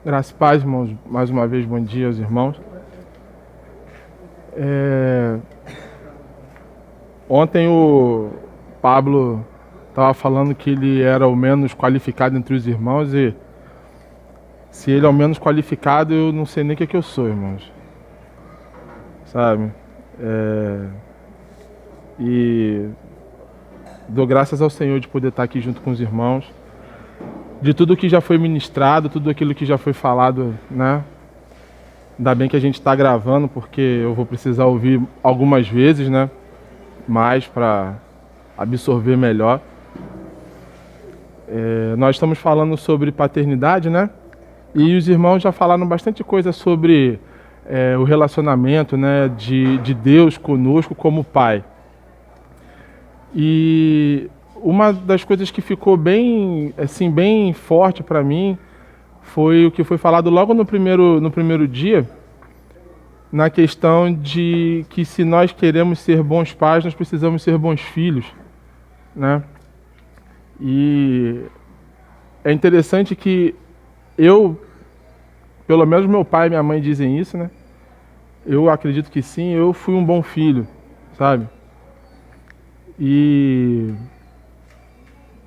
Graça e paz, irmãos. Mais uma vez, bom dia aos irmãos. Ontem o Pablo estava falando que ele era o menos qualificado entre os irmãos e se ele é o menos qualificado, eu não sei nem o que eu sou, irmãos. Sabe? E dou graças ao Senhor de poder estar aqui junto com os irmãos. De tudo que já foi ministrado, tudo aquilo que já foi falado, né? Ainda bem que a gente está gravando, porque eu vou precisar ouvir algumas vezes, né? Mais para absorver melhor. Nós estamos falando sobre paternidade, né? E os irmãos já falaram bastante coisa sobre o relacionamento, né? De Deus conosco como Pai. E uma das coisas que ficou bem forte para mim foi o que foi falado logo no primeiro dia, na questão de que se nós queremos ser bons pais, nós precisamos ser bons filhos, né? E é interessante que pelo menos meu pai e minha mãe dizem isso, né? Eu acredito que sim, eu fui um bom filho, sabe? E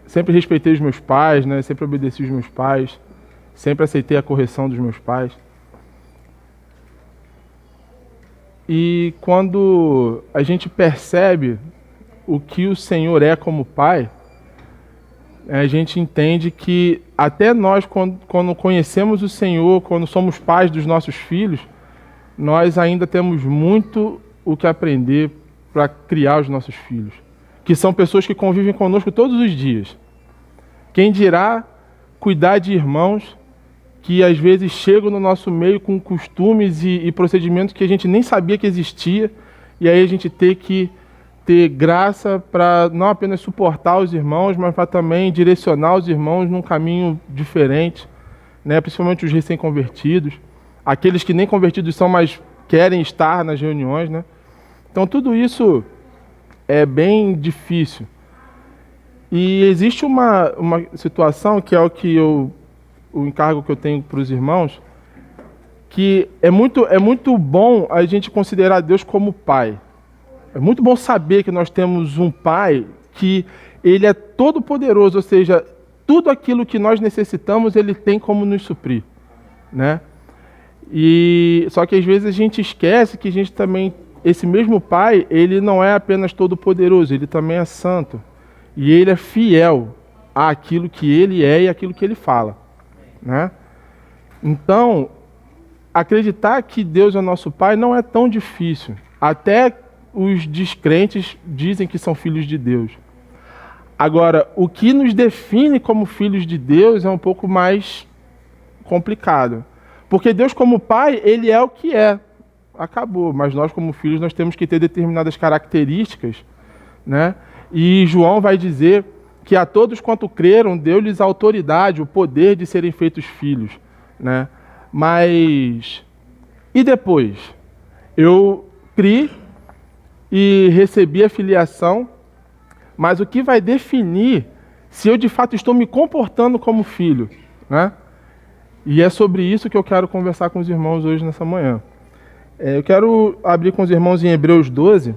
sempre respeitei os meus pais, né? Sempre obedeci os meus pais. Sempre aceitei a correção dos meus pais. E quando a gente percebe o que o Senhor é como Pai, a gente entende que até nós, quando conhecemos o Senhor, quando somos pais dos nossos filhos, nós ainda temos muito o que aprender para criar os nossos filhos, que são pessoas que convivem conosco todos os dias. Quem dirá cuidar de irmãos que às vezes chegam no nosso meio com costumes e procedimentos que a gente nem sabia que existia, e aí a gente ter que ter graça para não apenas suportar os irmãos, mas para também direcionar os irmãos num caminho diferente, né? Principalmente os recém-convertidos, aqueles que nem convertidos são, mas querem estar nas reuniões, né? Então tudo isso é bem difícil. E existe uma situação que é o encargo que eu tenho para os irmãos, que é muito bom a gente considerar Deus como Pai. É muito bom saber que nós temos um Pai que Ele é todo poderoso, ou seja, tudo aquilo que nós necessitamos, Ele tem como nos suprir, né? E só que às vezes a gente esquece que a gente também, esse mesmo Pai, Ele não é apenas todo poderoso, Ele também é santo. E Ele é fiel àquilo que Ele é e àquilo que Ele fala, né? Então, acreditar que Deus é nosso Pai não é tão difícil. Até os descrentes dizem que são filhos de Deus. Agora, o que nos define como filhos de Deus é um pouco mais complicado. Porque Deus como Pai, Ele é o que é. Acabou. Mas nós como filhos, nós temos que ter determinadas características, né? E João vai dizer que a todos quanto creram, deu-lhes a autoridade, o poder de serem feitos filhos, né? Mas, e depois? Eu criei e recebi a filiação, mas o que vai definir se eu de fato estou me comportando como filho, né? E é sobre isso que eu quero conversar com os irmãos hoje nessa manhã. Eu quero abrir com os irmãos em Hebreus 12,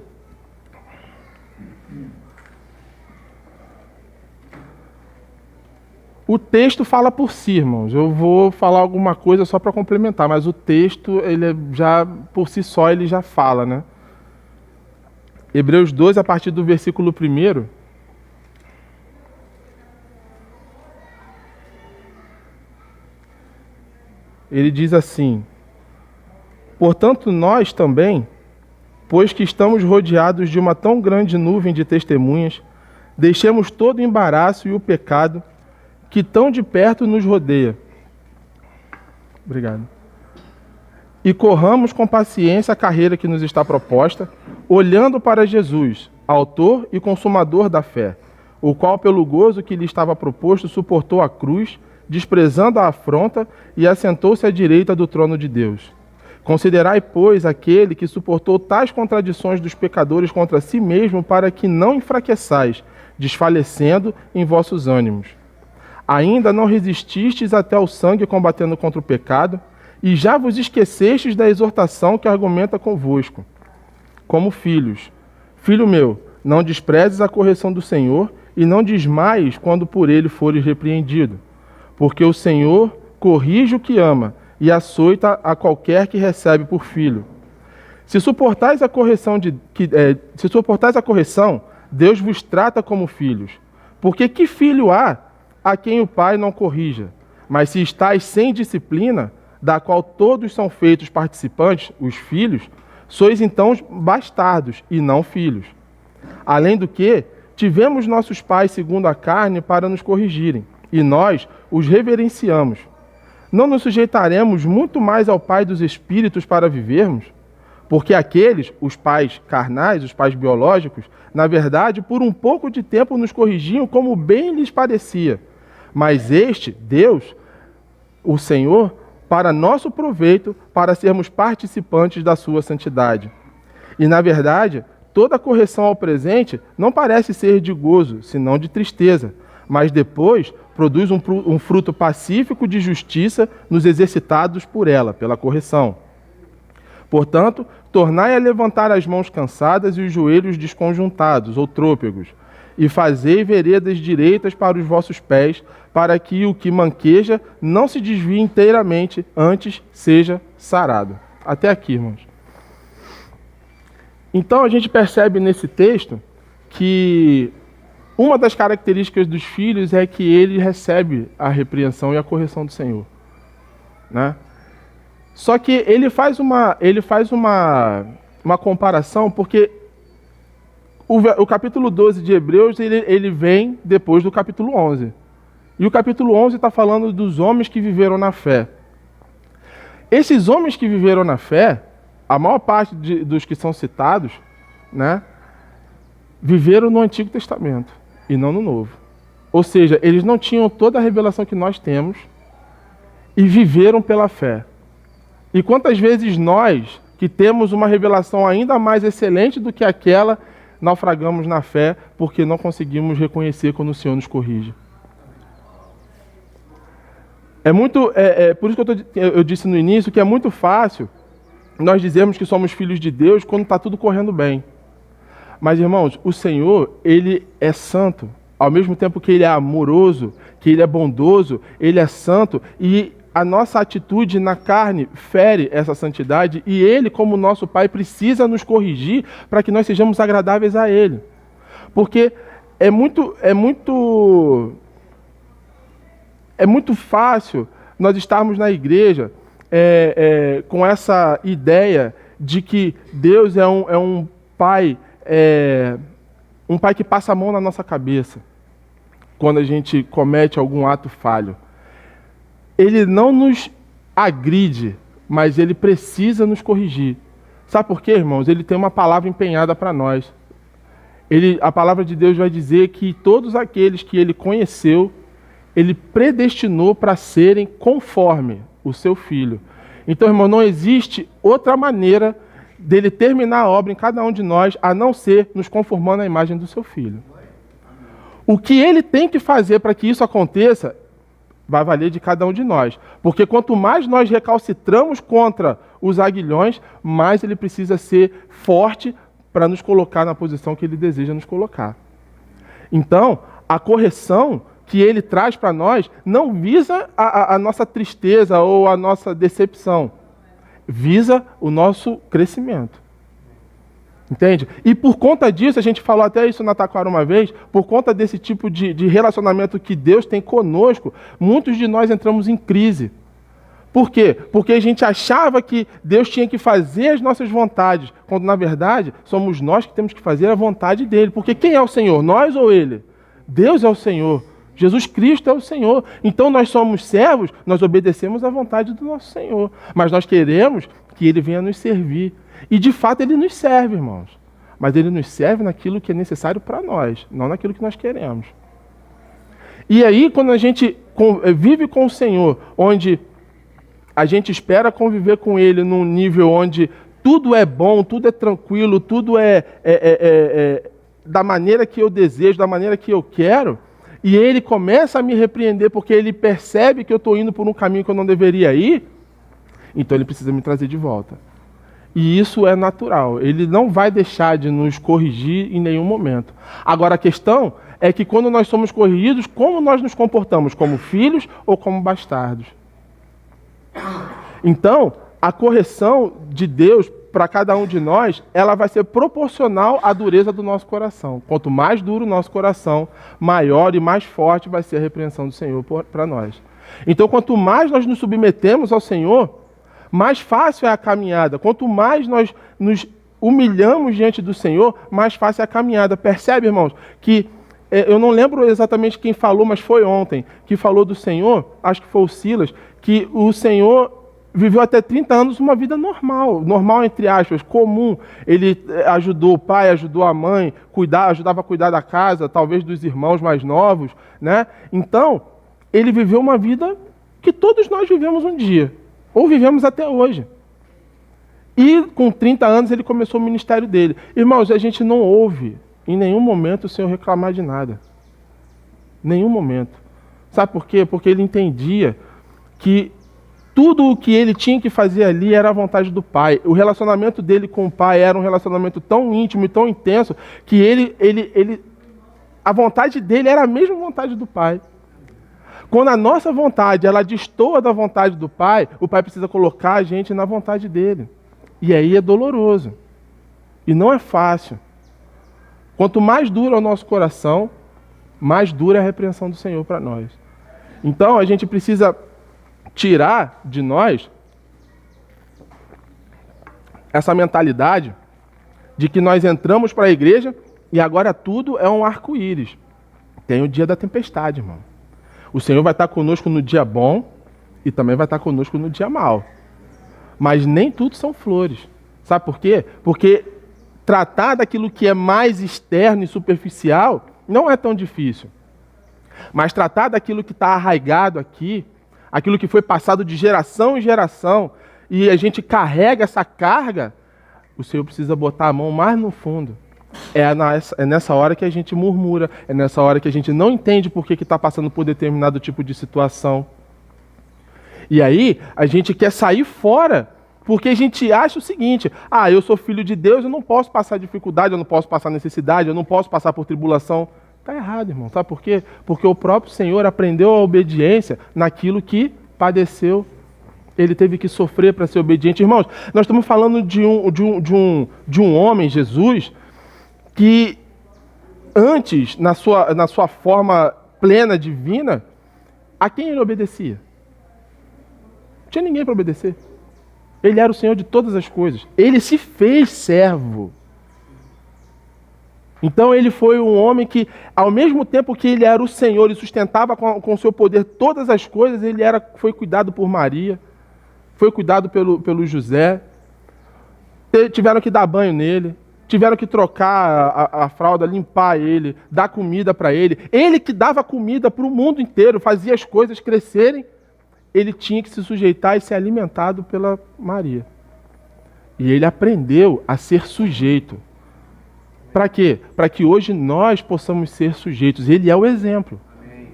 o texto fala por si, irmãos. Eu vou falar alguma coisa só para complementar, mas o texto, já por si só, ele já fala, né? Hebreus 12, a partir do versículo 1. Ele diz assim: portanto, nós também, pois que estamos rodeados de uma tão grande nuvem de testemunhas, deixemos todo o embaraço e o pecado que tão de perto nos rodeia. Obrigado. E corramos com paciência a carreira que nos está proposta, olhando para Jesus, autor e consumador da fé, o qual, pelo gozo que lhe estava proposto, suportou a cruz, desprezando a afronta, e assentou-se à direita do trono de Deus. Considerai, pois, aquele que suportou tais contradições dos pecadores contra si mesmo, para que não enfraqueçais, desfalecendo em vossos ânimos. Ainda não resististes até o sangue combatendo contra o pecado, e já vos esquecestes da exortação que argumenta convosco, como filhos. Filho meu, não desprezes a correção do Senhor, e não desmaies quando por ele fores repreendido. Porque o Senhor corrige o que ama, e açoita a qualquer que recebe por filho. Se suportais a correção, Deus vos trata como filhos. Porque que filho há a quem o pai não corrija? Mas se estáis sem disciplina, da qual todos são feitos participantes, os filhos, sois então bastardos e não filhos. Além do que, tivemos nossos pais segundo a carne para nos corrigirem, e nós os reverenciamos. Não nos sujeitaremos muito mais ao Pai dos Espíritos para vivermos? Porque aqueles, os pais carnais, os pais biológicos, na verdade, por um pouco de tempo nos corrigiam como bem lhes parecia. Mas este, Deus, o Senhor, para nosso proveito, para sermos participantes da sua santidade. E, na verdade, toda correção ao presente não parece ser de gozo, senão de tristeza, mas depois produz um fruto pacífico de justiça nos exercitados por ela, pela correção. Portanto, tornai a levantar as mãos cansadas e os joelhos desconjuntados ou trôpegos, e fazei veredas direitas para os vossos pés, para que o que manqueja não se desvie inteiramente, antes seja sarado. Até aqui, irmãos. Então a gente percebe nesse texto que uma das características dos filhos é que ele recebe a repreensão e a correção do Senhor, né? Só que ele faz uma comparação, porque o capítulo 12 de Hebreus ele vem depois do capítulo 11. E o capítulo 11 está falando dos homens que viveram na fé. Esses homens que viveram na fé, a maior parte dos que são citados, né, viveram no Antigo Testamento e não no Novo. Ou seja, eles não tinham toda a revelação que nós temos e viveram pela fé. E quantas vezes nós, que temos uma revelação ainda mais excelente do que aquela, naufragamos na fé porque não conseguimos reconhecer quando o Senhor nos corrige. Por isso que eu disse no início que é muito fácil nós dizermos que somos filhos de Deus quando está tudo correndo bem. Mas, irmãos, o Senhor, Ele é santo. Ao mesmo tempo que Ele é amoroso, que Ele é bondoso, Ele é santo. E a nossa atitude na carne fere essa santidade. E Ele, como nosso Pai, precisa nos corrigir para que nós sejamos agradáveis a Ele. Porque é muito fácil nós estarmos na igreja com essa ideia de que Deus é um Pai que passa a mão na nossa cabeça quando a gente comete algum ato falho. Ele não nos agride, mas Ele precisa nos corrigir. Sabe por quê, irmãos? Ele tem uma palavra empenhada para nós. A palavra de Deus vai dizer que todos aqueles que Ele conheceu, Ele predestinou para serem conforme o seu Filho. Então, irmão, não existe outra maneira dele terminar a obra em cada um de nós, a não ser nos conformando à imagem do seu Filho. O que Ele tem que fazer para que isso aconteça, vai valer de cada um de nós. Porque quanto mais nós recalcitramos contra os aguilhões, mais Ele precisa ser forte para nos colocar na posição que Ele deseja nos colocar. Então, a correção que Ele traz para nós não visa a nossa tristeza ou a nossa decepção. Visa o nosso crescimento. Entende? E por conta disso, a gente falou até isso na Taquara uma vez, por conta desse tipo de relacionamento que Deus tem conosco, muitos de nós entramos em crise. Por quê? Porque a gente achava que Deus tinha que fazer as nossas vontades, quando na verdade somos nós que temos que fazer a vontade dEle. Porque quem é o Senhor? Nós ou Ele? Deus é o Senhor. Jesus Cristo é o Senhor. Então nós somos servos, nós obedecemos à vontade do nosso Senhor. Mas nós queremos que Ele venha nos servir. E de fato Ele nos serve, irmãos. Mas Ele nos serve naquilo que é necessário para nós, não naquilo que nós queremos. E aí, quando a gente vive com o Senhor, onde a gente espera conviver com Ele num nível onde tudo é bom, tudo é tranquilo, tudo é da maneira que eu desejo, da maneira que eu quero, e ele começa a me repreender porque ele percebe que eu estou indo por um caminho que eu não deveria ir, então ele precisa me trazer de volta. E isso é natural. Ele não vai deixar de nos corrigir em nenhum momento. Agora, a questão é que quando nós somos corrigidos, como nós nos comportamos? Como filhos ou como bastardos? Então, a correção de Deus para cada um de nós, ela vai ser proporcional à dureza do nosso coração. Quanto mais duro o nosso coração, maior e mais forte vai ser a repreensão do Senhor para nós. Então, quanto mais nós nos submetemos ao Senhor, mais fácil é a caminhada. Quanto mais nós nos humilhamos diante do Senhor, mais fácil é a caminhada. Percebe, irmãos, que eu não lembro exatamente quem falou, mas foi ontem, que falou do Senhor, acho que foi o Silas, que o Senhor viveu até 30 anos uma vida normal, normal entre aspas, comum. Ele ajudou o pai, ajudou a mãe, ajudava a cuidar da casa, talvez dos irmãos mais novos, né? Então, ele viveu uma vida que todos nós vivemos um dia, ou vivemos até hoje. E com 30 anos ele começou o ministério dele. Irmãos, a gente não ouve em nenhum momento o Senhor reclamar de nada. Nenhum momento. Sabe por quê? Porque ele entendia que tudo o que ele tinha que fazer ali era a vontade do Pai. O relacionamento dele com o Pai era um relacionamento tão íntimo e tão intenso que a vontade dele era a mesma vontade do Pai. Quando a nossa vontade ela destoa da vontade do Pai, o Pai precisa colocar a gente na vontade dele. E aí é doloroso. E não é fácil. Quanto mais duro é o nosso coração, mais dura é a repreensão do Senhor para nós. Então a gente precisa tirar de nós essa mentalidade de que nós entramos para a igreja e agora tudo é um arco-íris. Tem o dia da tempestade, irmão. O Senhor vai estar conosco no dia bom e também vai estar conosco no dia mau. Mas nem tudo são flores. Sabe por quê? Porque tratar daquilo que é mais externo e superficial não é tão difícil. Mas tratar daquilo que está arraigado aqui, aquilo que foi passado de geração em geração, e a gente carrega essa carga, o Senhor precisa botar a mão mais no fundo. É nessa hora que a gente murmura, é nessa hora que a gente não entende por que está passando por determinado tipo de situação. E aí, a gente quer sair fora, porque a gente acha o seguinte: eu sou filho de Deus, eu não posso passar dificuldade, eu não posso passar necessidade, eu não posso passar por tribulação. Está errado, irmão. Sabe por quê? Porque o próprio Senhor aprendeu a obediência naquilo que padeceu. Ele teve que sofrer para ser obediente. Irmãos, nós estamos falando de um homem, Jesus, que antes, na sua forma plena, divina, a quem ele obedecia? Não tinha ninguém para obedecer. Ele era o Senhor de todas as coisas. Ele se fez servo. Então ele foi um homem que, ao mesmo tempo que ele era o Senhor e sustentava com o seu poder todas as coisas, foi cuidado por Maria, foi cuidado pelo José, tiveram que dar banho nele, tiveram que trocar a fralda, limpar ele, dar comida para ele. Ele que dava comida para o mundo inteiro, fazia as coisas crescerem, ele tinha que se sujeitar e ser alimentado pela Maria. E ele aprendeu a ser sujeito. Para quê? Para que hoje nós possamos ser sujeitos. Ele é o exemplo. Amém.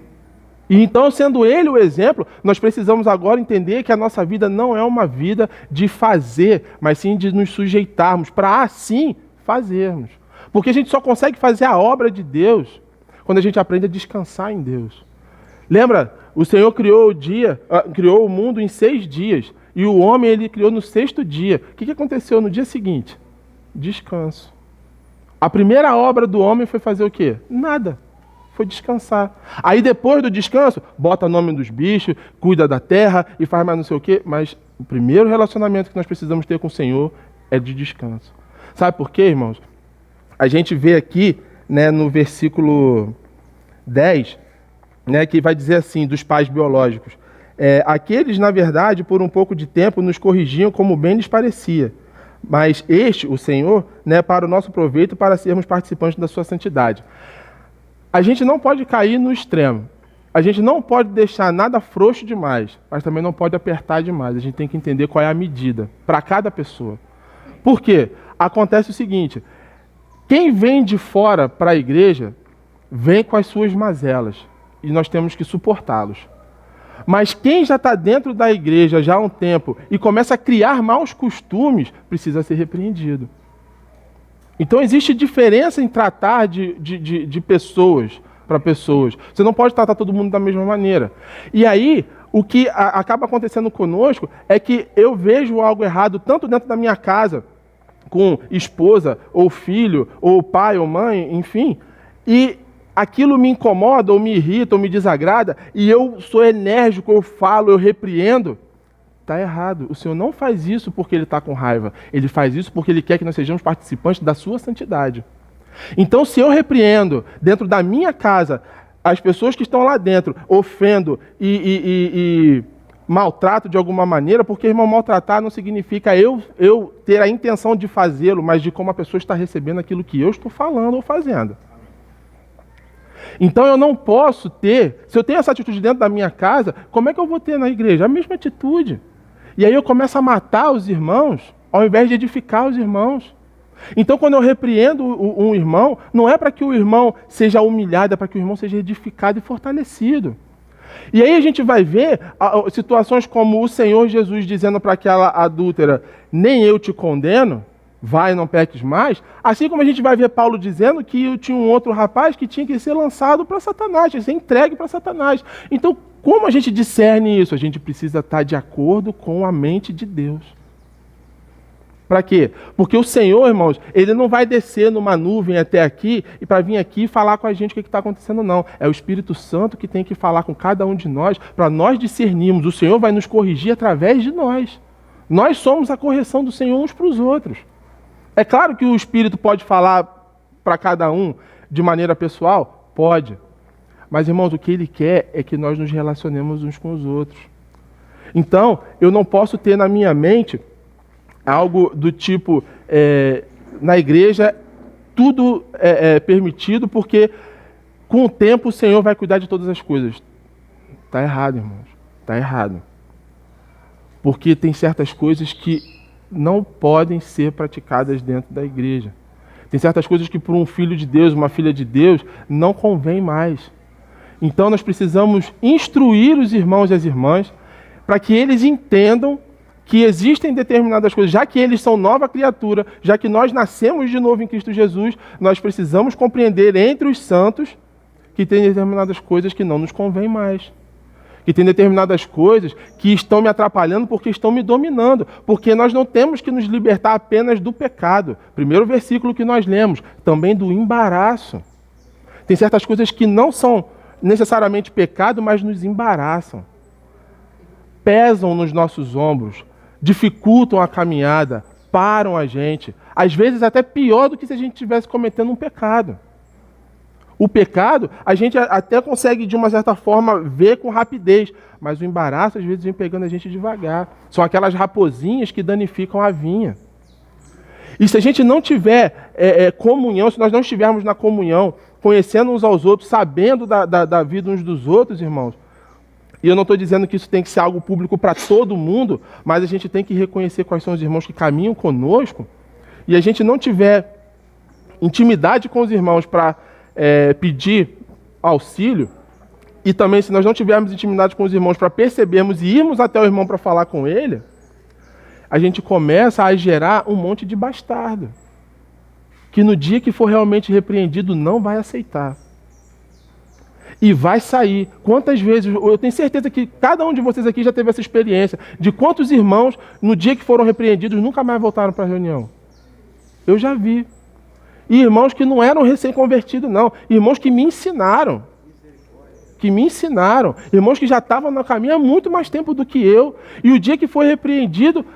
E então, sendo ele o exemplo, nós precisamos agora entender que a nossa vida não é uma vida de fazer, mas sim de nos sujeitarmos, para assim fazermos. Porque a gente só consegue fazer a obra de Deus quando a gente aprende a descansar em Deus. Lembra? O Senhor criou o mundo em 6 dias. E o homem ele criou no 6º dia. O que aconteceu no dia seguinte? Descanso. A primeira obra do homem foi fazer o quê? Nada. Foi descansar. Aí depois do descanso, bota nome dos bichos, cuida da terra e faz mais não sei o quê. Mas o primeiro relacionamento que nós precisamos ter com o Senhor é de descanso. Sabe por quê, irmãos? A gente vê aqui, né, no versículo 10, né, que vai dizer assim, dos pais biológicos. Aqueles, na verdade, por um pouco de tempo, nos corrigiam como bem lhes parecia. Mas este, o Senhor, né, para o nosso proveito, para sermos participantes da sua santidade. A gente não pode cair no extremo. A gente não pode deixar nada frouxo demais, mas também não pode apertar demais. A gente tem que entender qual é a medida para cada pessoa. Por quê? Acontece o seguinte: quem vem de fora para a igreja, vem com as suas mazelas. e nós temos que suportá-los. Mas quem já está dentro da igreja já há um tempo e começa a criar maus costumes, precisa ser repreendido. Então existe diferença em tratar de pessoas para pessoas. Você não pode tratar todo mundo da mesma maneira. E aí, o que acaba acontecendo conosco é que eu vejo algo errado tanto dentro da minha casa, com esposa, ou filho, ou pai, ou mãe, enfim, e aquilo me incomoda, ou me irrita, ou me desagrada, e eu sou enérgico, eu falo, eu repreendo, está errado. O Senhor não faz isso porque Ele está com raiva. Ele faz isso porque Ele quer que nós sejamos participantes da sua santidade. Então, se eu repreendo dentro da minha casa as pessoas que estão lá dentro, ofendo e maltrato de alguma maneira, porque, irmão, maltratar não significa eu ter a intenção de fazê-lo, mas de como a pessoa está recebendo aquilo que eu estou falando ou fazendo. Então eu não posso ter, se eu tenho essa atitude dentro da minha casa, como é que eu vou ter na igreja? A mesma atitude. E aí eu começo a matar os irmãos, ao invés de edificar os irmãos. Então quando eu repreendo um irmão, não é para que o irmão seja humilhado, é para que o irmão seja edificado e fortalecido. E aí a gente vai ver situações como o Senhor Jesus dizendo para aquela adúltera, nem eu te condeno, vai, não peques mais. Assim como a gente vai ver Paulo dizendo que tinha um outro rapaz que tinha que ser lançado para Satanás, tinha que ser entregue para Satanás. Então, como a gente discerne isso? A gente precisa estar de acordo com a mente de Deus. Para quê? Porque o Senhor, irmãos, Ele não vai descer numa nuvem até aqui e para vir aqui e falar com a gente o que está acontecendo, não. É o Espírito Santo que tem que falar com cada um de nós para nós discernirmos. O Senhor vai nos corrigir através de nós. Nós somos a correção do Senhor uns para os outros. É claro que o Espírito pode falar para cada um de maneira pessoal? Pode. Mas, irmãos, o que Ele quer é que nós nos relacionemos uns com os outros. Então, eu não posso ter na minha mente algo do tipo, na igreja, tudo é permitido, porque com o tempo o Senhor vai cuidar de todas as coisas. Está errado, irmãos. Está errado. Porque tem certas coisas que não podem ser praticadas dentro da igreja. Tem certas coisas que para um filho de Deus, uma filha de Deus, não convém mais. Então nós precisamos instruir os irmãos e as irmãs para que eles entendam que existem determinadas coisas, já que eles são nova criatura, já que nós nascemos de novo em Cristo Jesus, nós precisamos compreender entre os santos que tem determinadas coisas que não nos convém mais. Que tem determinadas coisas que estão me atrapalhando porque estão me dominando. Porque nós não temos que nos libertar apenas do pecado. Primeiro versículo que nós lemos, também do embaraço. Tem certas coisas que não são necessariamente pecado, mas nos embaraçam. Pesam nos nossos ombros, dificultam a caminhada, param a gente. Às vezes até pior do que se a gente estivesse cometendo um pecado. O pecado, a gente até consegue, de uma certa forma, ver com rapidez, mas o embaraço, às vezes, vem pegando a gente devagar. São aquelas raposinhas que danificam a vinha. E se a gente não tiver comunhão, se nós não estivermos na comunhão, conhecendo uns aos outros, sabendo da vida uns dos outros, irmãos, e eu não estou dizendo que isso tem que ser algo público para todo mundo, mas a gente tem que reconhecer quais são os irmãos que caminham conosco, e a gente não tiver intimidade com os irmãos para pedir auxílio, e também se nós não tivermos intimidade com os irmãos para percebermos e irmos até o irmão para falar com ele, a gente começa a gerar um monte de bastardo, que no dia que for realmente repreendido não vai aceitar. E vai sair. Quantas vezes, eu tenho certeza que cada um de vocês aqui já teve essa experiência, de quantos irmãos, no dia que foram repreendidos, nunca mais voltaram para a reunião. Eu já vi. E irmãos que não eram recém-convertidos, não. Irmãos que me ensinaram. Irmãos que já estavam no caminho há muito mais tempo do que eu. E o dia que foi repreendido,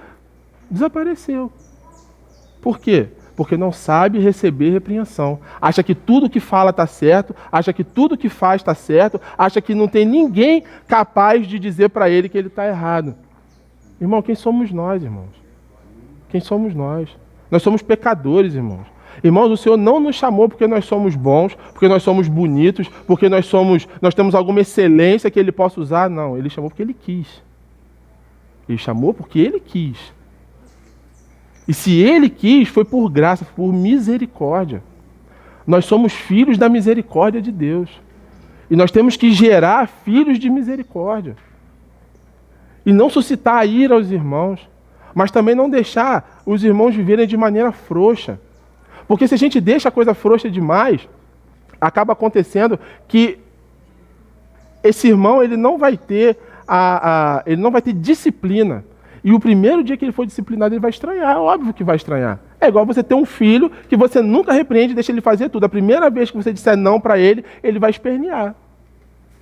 desapareceu. Por quê? Porque não sabe receber repreensão. Acha que tudo que fala está certo, acha que tudo que faz está certo, acha que não tem ninguém capaz de dizer para ele que ele está errado. Irmão, quem somos nós, irmãos? Quem somos nós? Nós somos pecadores, irmãos. Irmãos, o Senhor não nos chamou porque nós somos bons, porque nós somos bonitos, porque nós temos alguma excelência que Ele possa usar. Não, Ele chamou porque Ele quis. Ele chamou porque Ele quis. E se Ele quis, foi por graça, por misericórdia. Nós somos filhos da misericórdia de Deus. E nós temos que gerar filhos de misericórdia. E não suscitar a ira aos irmãos, mas também não deixar os irmãos viverem de maneira frouxa. Porque se a gente deixa a coisa frouxa demais, acaba acontecendo que esse irmão ele não vai ter ele não vai ter disciplina. E o primeiro dia que ele for disciplinado, ele vai estranhar. É óbvio que vai estranhar. É igual você ter um filho que você nunca repreende e deixa ele fazer tudo. A primeira vez que você disser não para ele, ele vai espernear.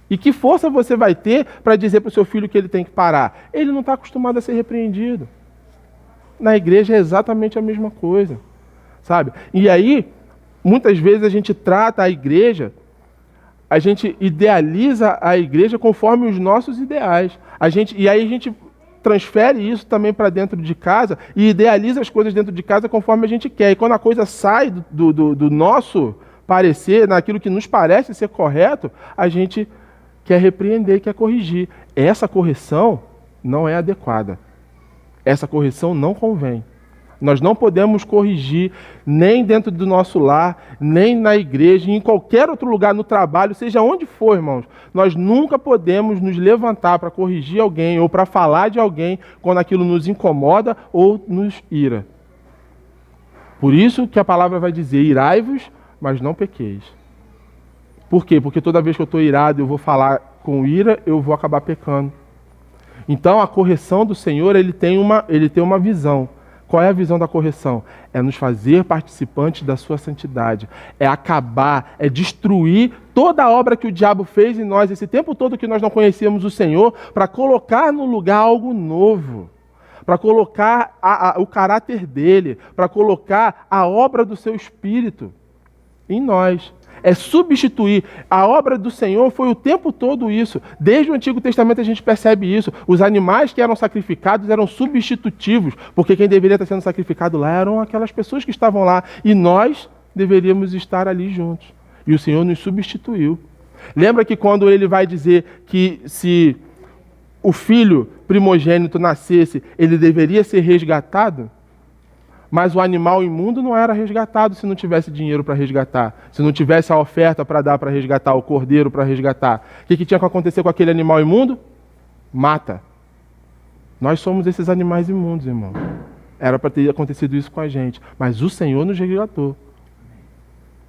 E que força você vai ter para dizer para o seu filho que ele tem que parar? Ele não está acostumado a ser repreendido. Na igreja é exatamente a mesma coisa, sabe? E aí, muitas vezes a gente trata a igreja, a gente idealiza a igreja conforme os nossos ideais. E aí a gente transfere isso também para dentro de casa e idealiza as coisas dentro de casa conforme a gente quer. E quando a coisa sai do nosso parecer, naquilo que nos parece ser correto, a gente quer repreender, quer corrigir. Essa correção não é adequada. Essa correção não convém. Nós não podemos corrigir nem dentro do nosso lar, nem na igreja, em qualquer outro lugar, no trabalho, seja onde for, irmãos. Nós nunca podemos nos levantar para corrigir alguém ou para falar de alguém quando aquilo nos incomoda ou nos ira. Por isso que a palavra vai dizer, irai-vos, mas não pequeis. Por quê? Porque toda vez que eu estou irado e eu vou falar com ira, eu vou acabar pecando. Então a correção do Senhor, ele tem uma visão. Qual é a visão da correção? É nos fazer participantes da sua santidade. É acabar, é destruir toda a obra que o diabo fez em nós, esse tempo todo que nós não conhecíamos o Senhor, para colocar no lugar algo novo. Para colocar o caráter dele, para colocar a obra do seu Espírito em nós. É substituir. A obra do Senhor foi o tempo todo isso. Desde o Antigo Testamento a gente percebe isso. Os animais que eram sacrificados eram substitutivos, porque quem deveria estar sendo sacrificado lá eram aquelas pessoas que estavam lá. E nós deveríamos estar ali juntos. E o Senhor nos substituiu. Lembra que quando ele vai dizer que se o filho primogênito nascesse, ele deveria ser resgatado? Mas o animal imundo não era resgatado se não tivesse dinheiro para resgatar, se não tivesse a oferta para dar para resgatar, o cordeiro para resgatar. O que tinha que acontecer com aquele animal imundo? Mata. Nós somos esses animais imundos, irmão. Era para ter acontecido isso com a gente, mas o Senhor nos resgatou.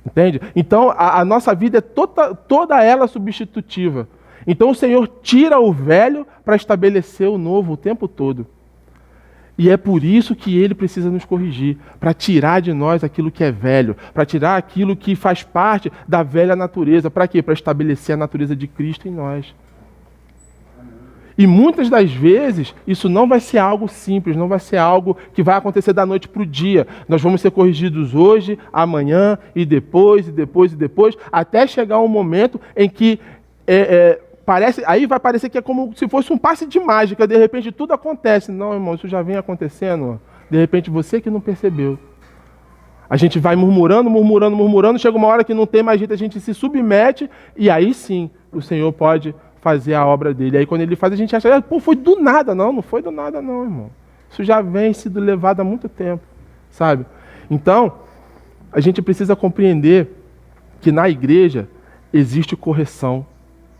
Entende? Então, a nossa vida é toda ela substitutiva. Então, o Senhor tira o velho para estabelecer o novo o tempo todo. E é por isso que ele precisa nos corrigir, para tirar de nós aquilo que é velho, para tirar aquilo que faz parte da velha natureza. Para quê? Para estabelecer a natureza de Cristo em nós. E muitas das vezes, isso não vai ser algo simples, não vai ser algo que vai acontecer da noite para o dia. Nós vamos ser corrigidos hoje, amanhã, e depois, até chegar um momento em que aí vai parecer que é como se fosse um passe de mágica, de repente tudo acontece. Não, irmão, isso já vem acontecendo. De repente você que não percebeu. A gente vai murmurando, chega uma hora que não tem mais jeito, a gente se submete e aí sim o Senhor pode fazer a obra dele. Aí quando ele faz, a gente acha, foi do nada. Não foi do nada não, irmão. Isso já vem sendo levado há muito tempo, sabe? Então, a gente precisa compreender que na igreja existe correção.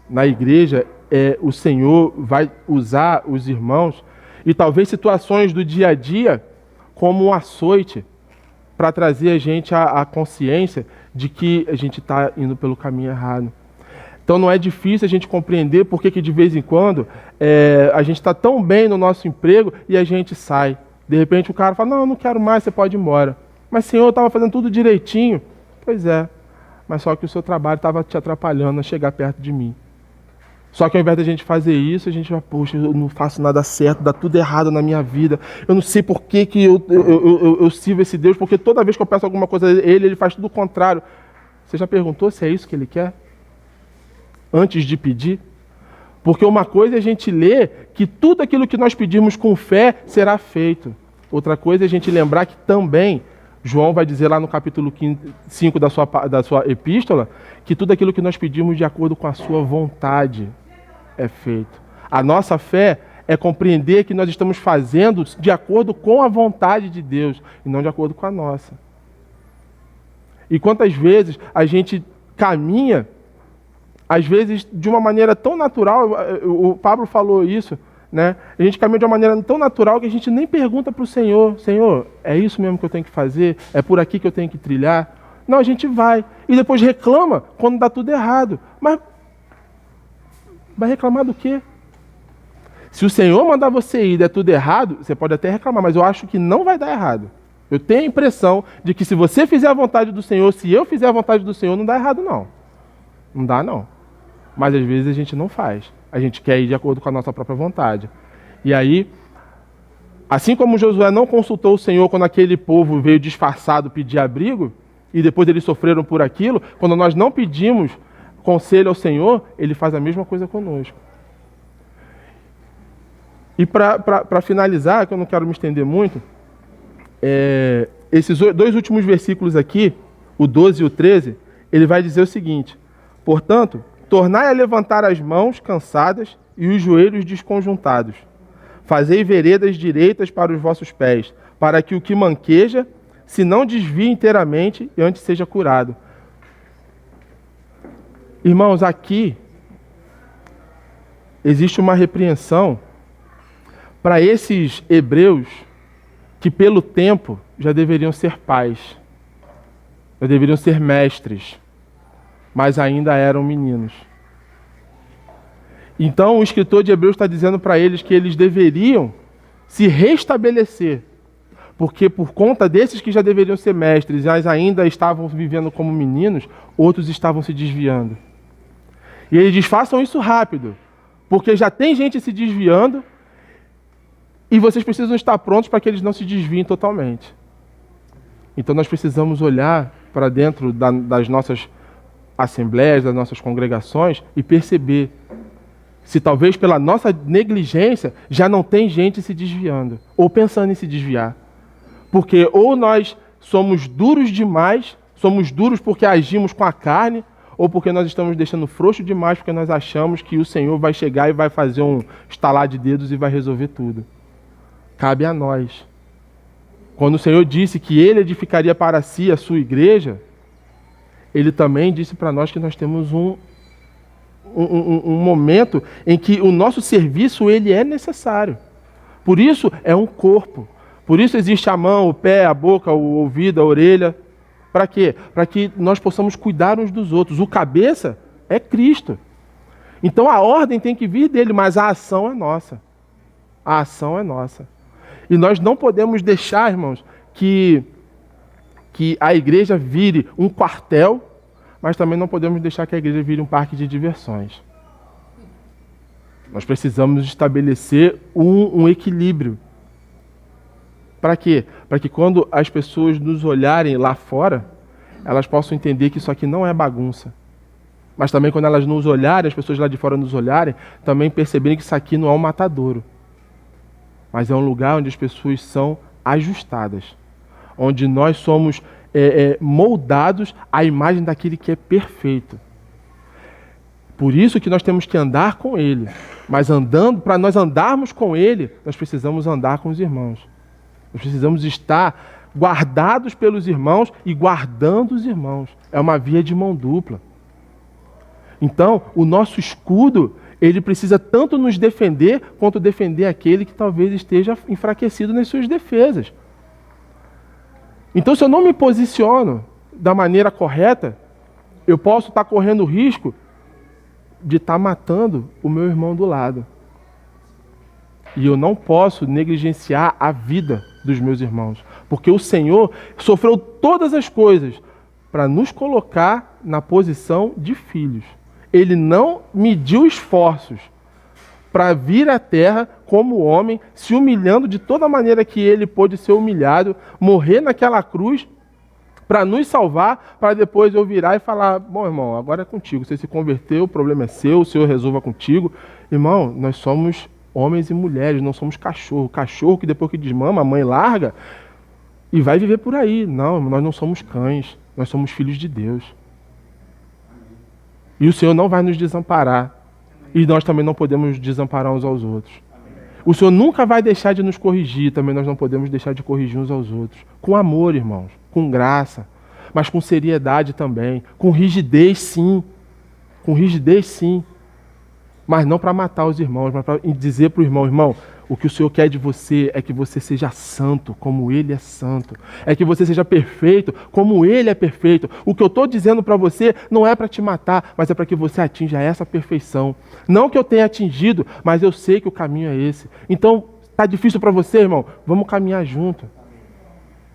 Na igreja, o Senhor vai usar os irmãos e talvez situações do dia a dia como um açoite para trazer a gente a consciência de que a gente está indo pelo caminho errado. Então não é difícil a gente compreender por que de vez em quando a gente está tão bem no nosso emprego e a gente sai. De repente o cara fala, não, eu não quero mais, você pode ir embora. Mas Senhor, eu estava fazendo tudo direitinho. Pois é, mas só que o seu trabalho estava te atrapalhando a chegar perto de mim. Só que ao invés da gente fazer isso, a gente vai, poxa, eu não faço nada certo, dá tudo errado na minha vida. Eu não sei por que eu sirvo esse Deus, porque toda vez que eu peço alguma coisa a ele faz tudo o contrário. Você já perguntou se é isso que ele quer? Antes de pedir? Porque uma coisa é a gente ler que tudo aquilo que nós pedimos com fé será feito. Outra coisa é a gente lembrar que também, João vai dizer lá no capítulo 5 da sua epístola, que tudo aquilo que nós pedimos de acordo com a sua vontade é feito. A nossa fé é compreender que nós estamos fazendo de acordo com a vontade de Deus e não de acordo com a nossa. E quantas vezes a gente caminha às vezes, de uma maneira tão natural, o Pablo falou isso, né? A gente caminha de uma maneira tão natural que a gente nem pergunta para o Senhor, Senhor, é isso mesmo que eu tenho que fazer? É por aqui que eu tenho que trilhar? Não, a gente vai. E depois reclama quando dá tudo errado. Mas vai reclamar do quê? Se o Senhor mandar você ir e der tudo errado, você pode até reclamar, mas eu acho que não vai dar errado. Eu tenho a impressão de que se você fizer a vontade do Senhor, se eu fizer a vontade do Senhor, não dá errado não. Não dá não. Mas às vezes a gente não faz. A gente quer ir de acordo com a nossa própria vontade. E aí, assim como Josué não consultou o Senhor quando aquele povo veio disfarçado pedir abrigo, e depois eles sofreram por aquilo, quando nós não pedimos conselho ao Senhor, Ele faz a mesma coisa conosco. E para finalizar, que eu não quero me estender muito, esses dois últimos versículos aqui, o 12 e o 13, ele vai dizer o seguinte: portanto, tornai a levantar as mãos cansadas e os joelhos desconjuntados. Fazei veredas direitas para os vossos pés, para que o que manqueja se não desvie inteiramente e antes seja curado. Irmãos, aqui existe uma repreensão para esses hebreus que pelo tempo já deveriam ser pais, já deveriam ser mestres, mas ainda eram meninos. Então o escritor de Hebreus está dizendo para eles que eles deveriam se restabelecer, porque por conta desses que já deveriam ser mestres, mas ainda estavam vivendo como meninos, outros estavam se desviando. E ele diz, façam isso rápido, porque já tem gente se desviando e vocês precisam estar prontos para que eles não se desviem totalmente. Então nós precisamos olhar para dentro das nossas assembleias, das nossas congregações e perceber se talvez pela nossa negligência já não tem gente se desviando ou pensando em se desviar. Porque ou nós somos duros demais, somos duros porque agimos com a carne, ou porque nós estamos deixando frouxo demais porque nós achamos que o Senhor vai chegar e vai fazer um estalar de dedos e vai resolver tudo. Cabe a nós. Quando o Senhor disse que Ele edificaria para si a sua igreja, Ele também disse para nós que nós temos um momento em que o nosso serviço ele é necessário. Por isso é um corpo. Por isso existe a mão, o pé, a boca, o ouvido, a orelha. Para quê? Para que nós possamos cuidar uns dos outros. O cabeça é Cristo. Então a ordem tem que vir dele, mas a ação é nossa. A ação é nossa. E nós não podemos deixar, irmãos, que a igreja vire um quartel, mas também não podemos deixar que a igreja vire um parque de diversões. Nós precisamos estabelecer um equilíbrio. Para quê? Para que quando as pessoas nos olharem lá fora, elas possam entender que isso aqui não é bagunça. Mas também quando elas nos olharem, as pessoas lá de fora nos olharem, também perceberem que isso aqui não é um matadouro. Mas é um lugar onde as pessoas são ajustadas. Onde nós somos moldados à imagem daquele que é perfeito. Por isso que nós temos que andar com Ele. Mas para nós andarmos com Ele, nós precisamos andar com os irmãos. Nós precisamos estar guardados pelos irmãos e guardando os irmãos. É uma via de mão dupla. Então, o nosso escudo, ele precisa tanto nos defender, quanto defender aquele que talvez esteja enfraquecido nas suas defesas. Então, se eu não me posiciono da maneira correta, eu posso estar correndo o risco de estar matando o meu irmão do lado. E eu não posso negligenciar a vida dos meus irmãos, porque o Senhor sofreu todas as coisas para nos colocar na posição de filhos. Ele não mediu esforços para vir à terra como homem, se humilhando de toda maneira que ele pôde ser humilhado, morrer naquela cruz para nos salvar, para depois eu virar e falar, bom, irmão, agora é contigo, você se converteu, o problema é seu, o Senhor resolva contigo. Irmão, nós somos homens e mulheres, não somos cachorro. Cachorro que depois que desmama, a mãe larga e vai viver por aí. Não, nós não somos cães, nós somos filhos de Deus. E o Senhor não vai nos desamparar. E nós também não podemos desamparar uns aos outros. O Senhor nunca vai deixar de nos corrigir, também nós não podemos deixar de corrigir uns aos outros. Com amor, irmãos, com graça, mas com seriedade também, com rigidez, sim. com rigidez sim, mas não para matar os irmãos, mas para dizer para o irmão, irmão, o que o Senhor quer de você é que você seja santo, como Ele é santo. É que você seja perfeito, como Ele é perfeito. O que eu estou dizendo para você não é para te matar, mas é para que você atinja essa perfeição. Não que eu tenha atingido, mas eu sei que o caminho é esse. Então, está difícil para você, irmão? Vamos caminhar junto.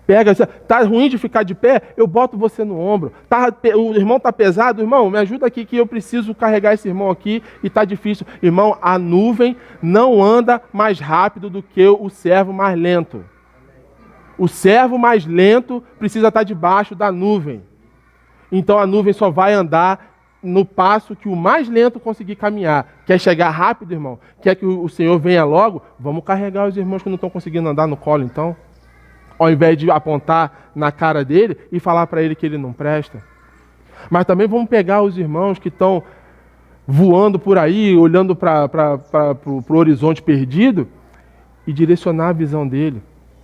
Pega, tá ruim de ficar de pé? Eu boto você no ombro. O irmão tá pesado? Irmão, me ajuda aqui que eu preciso carregar esse irmão aqui e tá difícil. Irmão, a nuvem não anda mais rápido do que o servo mais lento. O servo mais lento precisa estar debaixo da nuvem. Então a nuvem só vai andar no passo que o mais lento conseguir caminhar. Quer chegar rápido, irmão? Quer que o Senhor venha logo? Vamos carregar os irmãos que não estão conseguindo andar no colo, então? Ao invés de apontar na cara dele e falar para ele que ele não presta. Mas também vamos pegar os irmãos que estão voando por aí, olhando para o horizonte perdido e direcionar a visão dele.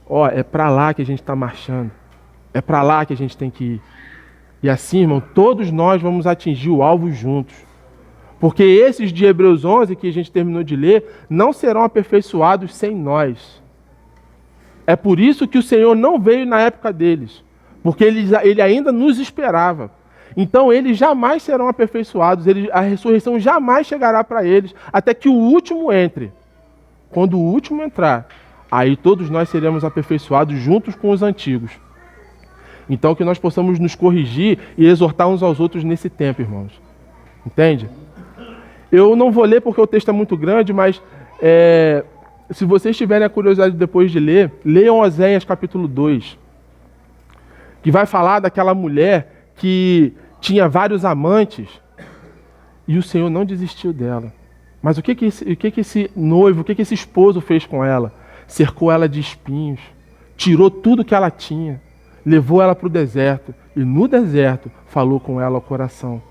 Ó, é para lá que a gente está marchando. É para lá que a gente tem que ir. E assim, irmão, todos nós vamos atingir o alvo juntos. Porque esses de Hebreus 11, que a gente terminou de ler, não serão aperfeiçoados sem nós. É por isso que o Senhor não veio na época deles, porque ele ainda nos esperava. Então eles jamais serão aperfeiçoados, a ressurreição jamais chegará para eles, até que o último entre. Quando o último entrar, aí todos nós seremos aperfeiçoados juntos com os antigos. Então que nós possamos nos corrigir e exortar uns aos outros nesse tempo, irmãos. Entende? Eu não vou ler porque o texto é muito grande, mas se vocês tiverem a curiosidade depois de ler, leiam Oséias capítulo 2, que vai falar daquela mulher que tinha vários amantes e o Senhor não desistiu dela. Mas o que esse noivo, o que esse esposo fez com ela? Cercou ela de espinhos, tirou tudo que ela tinha, levou ela para o deserto e no deserto falou com ela ao coração.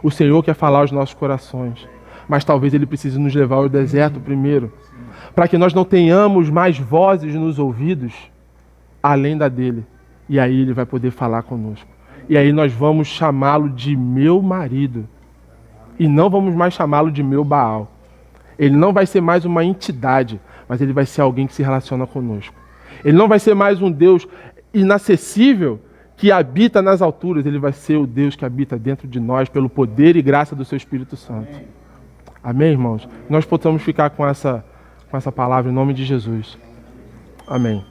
O Senhor quer falar aos nossos corações, mas talvez Ele precise nos levar ao deserto primeiro, para que nós não tenhamos mais vozes nos ouvidos além da dele. E aí Ele vai poder falar conosco. E aí nós vamos chamá-lo de meu marido. E não vamos mais chamá-lo de meu Baal. Ele não vai ser mais uma entidade, mas Ele vai ser alguém que se relaciona conosco. Ele não vai ser mais um Deus inacessível que habita nas alturas. Ele vai ser o Deus que habita dentro de nós pelo poder e graça do Seu Espírito Santo. Amém, irmãos? Nós possamos ficar com essa palavra em nome de Jesus. Amém.